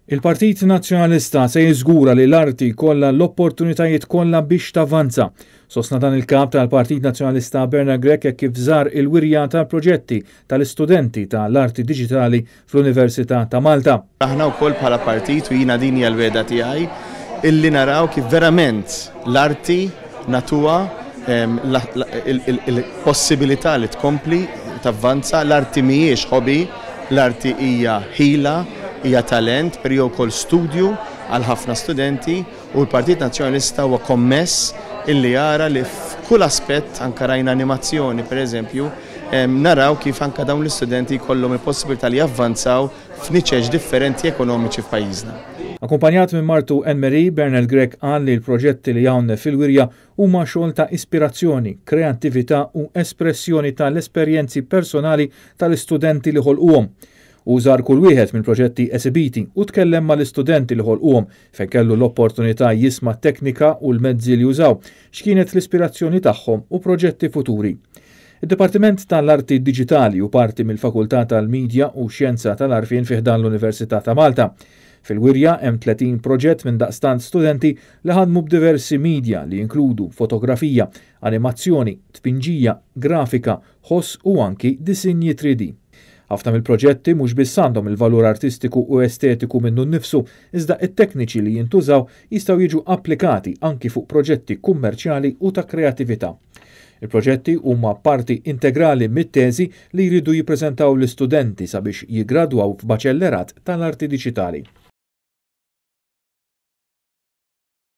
Il-Partit Nazzjonalista se jiżgura li l-arti kollha l-opportunitajiet kollha biex tavanza. Sostna dan il-kap tal-Partit Nazzjonalista Bernard Grech kif żar il-wirja tal-proġetti tal-istudenti tal-arti diġitali fl-Università ta' Malta. Aħna wkoll bħala partit u jiena din hija l-weda tiegħi illi naraw kif verament l-arti natuha il-possibilità li tkompli tavvanza. L-arti mhijiex hobby, l-arti hija ħila, hija talent, per jew ukoll studju għal ħafna studenti u l-Partit Nazzjonalista huwa kommess illi jara li f'kull aspett anke rajna animazzjoni pereżempju naraw kif anke dawn l-istudenti jkollhom il-possibilità li javvanzaw f'niċeġ differenti ekonomiċi f'pajjiżna. Akkumpanjat minn martu Anne-Marie, Bernard Grech qal li l-proġetti li hawn fil-wirja huma xogħol ta' ispirazzjoni, kreattività u espressjoni tal-esperjenzi personali tal-istudenti li ħolquhom. Użar kull wieħed mill-proġetti esibiti u tkellem mal-istudenti li ħolquhom fejn kellu l-opportunità jisma' teknika u l-mezzi li jużaw, x'kienet l-ispirazzjoni tagħhom u proġetti futuri. Id-Dipartiment tal-Arti Diġitali u parti mill-Fakultà tal-Midja u Xjenza tal-Arfien fih dan l-Università ta' Malta. Fil-wirja hemm 30 proġett minn daqstant studenti li ħadmu b'diversi midja li jinkludu fotografija, animazzjoni, tpinġija, grafika, ħoss u anki disinji 3D. Ħafna mill-proġetti mhux biss għandhom il-valur artistiku u estetiku minnu nnifsu, iżda it-tekniċi li jintużaw jistgħu jiġu applikati anki fuq proġetti kummerċjali u ta' kreattività. Il-proġetti huma parti integrali mit-teżi li jridu jippreżentaw l-istudenti sabiex jiggradwaw f'baċellerat tal-arti diġitali.